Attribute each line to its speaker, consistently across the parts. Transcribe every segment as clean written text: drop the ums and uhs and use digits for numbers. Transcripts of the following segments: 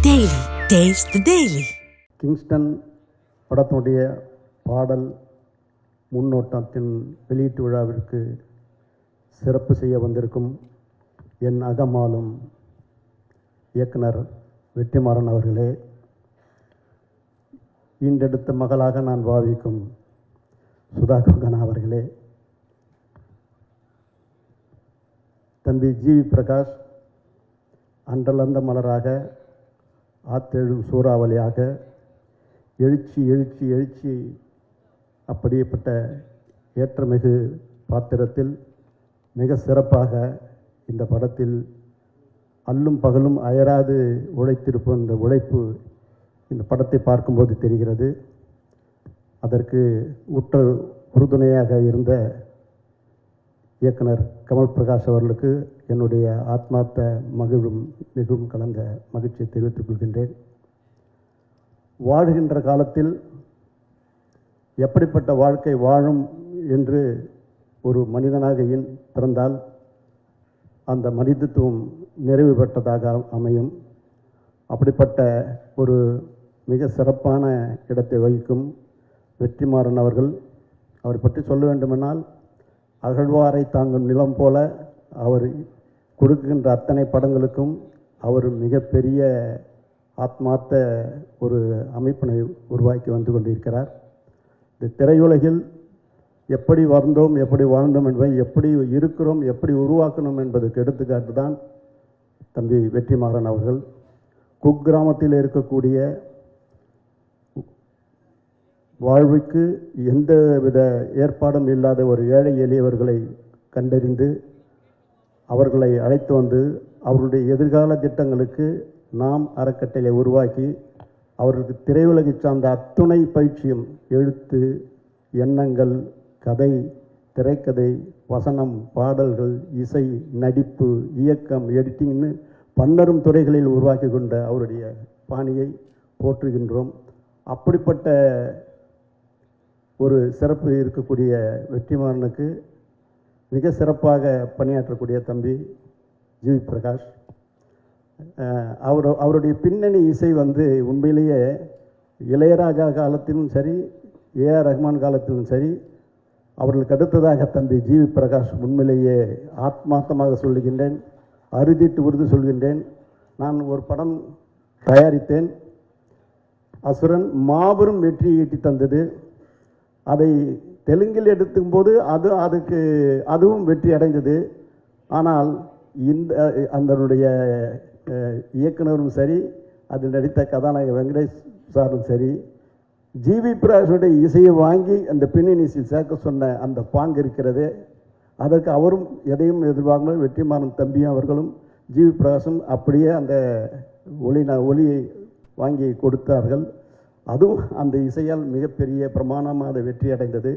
Speaker 1: Daily. Taste the Daily.
Speaker 2: Kingston படத்தினுடைய பாடல் முன்னோட்டத்தின் வெளியீட்டு விழாவிற்கு சிறப்பு செய்ய வந்திருக்கும் என் அகமாலும் இயக்குனர் வெற்றிமாறன் அவர்களே, ஈண்டெடுத்த மகளாக நான் பாவிக்கும் சுதா கொங்கனா அவர்களே, தம்பி ஜிவி பிரகாஷ் அன்றலர்ந்த மலராக ஆத்தெழும் சூறாவளியாக எழுச்சி எழுச்சி எழுச்சி அப்படிப்பட்ட ஏற்றமிகு பாத்திரத்தில் மிக சிறப்பாக இந்த படத்தில் அல்லும் பகலும் அயராது உழைத்திருப்போம். இந்த உழைப்பு இந்த படத்தை பார்க்கும்போது தெரிகிறது. அதற்கு உற்ற உறுதுணையாக இருந்த இயக்குனர் கமல் பிரகாஷ் அவர்களுக்கு என்னுடைய ஆத்மார்த்த மிகவும் கலந்த மகிழ்ச்சியை தெரிவித்துக் கொள்கின்றேன். வாழ்கின்ற காலத்தில் எப்படிப்பட்ட வாழ்க்கை வாழும் என்று ஒரு மனிதனாக பிறந்தால் அந்த மனிதத்துவம் நிறைவு பெற்றதாக அமையும். அப்படிப்பட்ட ஒரு மிக சிறப்பான இடத்தை வகிக்கும் வெற்றிமாறன் அவர்கள், அவரை பற்றி சொல்ல வேண்டுமென்றால் அகழ்வாரை தாங்கும் நிலம் போல அவர் கொடுக்கின்ற அத்தனை படங்களுக்கும் அவர் மிகப்பெரிய ஆத்மார்த்த ஒரு அமைப்பினை உருவாக்கி வந்து கொண்டிருக்கிறார். இந்த திரையுலகில் எப்படி வந்தோம், எப்படி வாழ்ந்தோம் என்பதை, எப்படி இருக்கிறோம், எப்படி உருவாக்கணும் என்பதற்கு எடுத்துக்காட்டு தான் தம்பி வெற்றிமாறன் அவர்கள். குக்கிராமத்தில் இருக்கக்கூடிய வாழ்வுக்கு எந்த வித ஏற்பாடும் இல்லாத ஒரு ஏழை எளியவர்களை கண்டறிந்து அவர்களை அழைத்து வந்து அவர்களுடைய எதிர்கால திட்டங்களுக்கு நாம் அறக்கட்டளை உருவாக்கி அவர்களுக்கு திரையுலகை சார்ந்த அத்துணை பயிற்சியும், எழுத்து, எண்ணங்கள், கதை, திரைக்கதை, வசனம், பாடல்கள், இசை, நடிப்பு, இயக்கம், எடிட்டிங்னு பன்னரும் துறைகளில் உருவாக்கி கொண்ட அவருடைய பாணியை போற்றுகின்றோம். அப்படிப்பட்ட ஒரு சிறப்பு இருக்கக்கூடிய வெற்றிமாறனுக்கு மிக சிறப்பாக பணியாற்றக்கூடிய தம்பி ஜிவி பிரகாஷ், அவருடைய பின்னணி இசை உண்மையிலேயே இளையராஜா காலத்திலும் சரி, ஏஆர் ரஹ்மான் காலத்திலும் சரி, அவர்களுக்கு அடுத்ததாக தம்பி ஜிவி பிரகாஷ் உண்மையிலேயே ஆத்மார்த்தமாக சொல்லுகின்றேன், அறுதிட்டு உறுதி சொல்கின்றேன். நான் ஒரு படம் தயாரித்தேன். அசுரன் மாபெரும் வெற்றியை ஈட்டி தந்தது. அதை தெலுங்கில் எடுக்கும்போது அதுவும் வெற்றி அடைந்தது. ஆனால் அதனுடைய இயக்குனரும் சரி, அதில் நடித்த கதாநாயகர் வெங்கடேஷ் சாரும் சரி, ஜிவி பிரகாஷுடைய இசையை வாங்கி அந்த பின்னணி இசை சேர்க்க சொன்ன அந்த பாங்கு இருக்கிறது. அதற்கு அவரும் எதையும் எதிர்பார்க்கணும். வெற்றிமாறன் தம்பியும் அவர்களும் ஜிவி பிரகாஷும் அப்படியே அந்த ஒளியை வாங்கி கொடுத்தார்கள். அதுவும் அந்த இசையால் மிகப்பெரிய பிரமாணமாக வெற்றி அடைந்தது.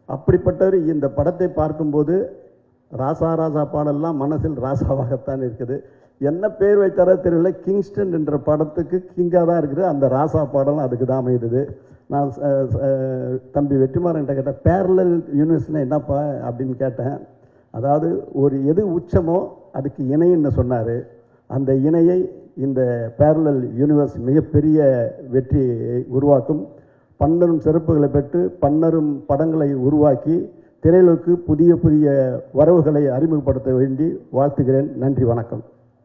Speaker 2: அப்படிப்பட்டவர் இந்த படத்தை பார்க்கும்போது ராசா ராசா பாடல்லாம் மனசில் ராசாவாகத்தான் இருக்குது. என்ன பேர் வைத்தாரோ தெரியல, கிங்ஸ்டன் என்ற படத்துக்கு கிங்காக தான் இருக்குது. அந்த ராசா பாடலும் அதுக்கு தான் அமைந்தது. நான் தம்பி வெற்றிமாறன் கேட்டேன், பேரலல் யூனிவர்ஸ்னால் என்னப்பா அப்படின்னு கேட்டேன். அதாவது ஒரு எது உச்சமோ அதுக்கு இணைன்னு சொன்னார். அந்த இணையை இந்த பேரலல் யூனிவர்ஸ் மிகப்பெரிய வெற்றியை உருவாக்கும். பன்னரும் சிறப்புகளை பெற்று பன்னரும் படங்களை உருவாக்கி திரையுலகுக்கு புதிய புதிய வரவுகளை அறிமுகப்படுத்த வேண்டி வாழ்த்துகிறேன். நன்றி, வணக்கம்.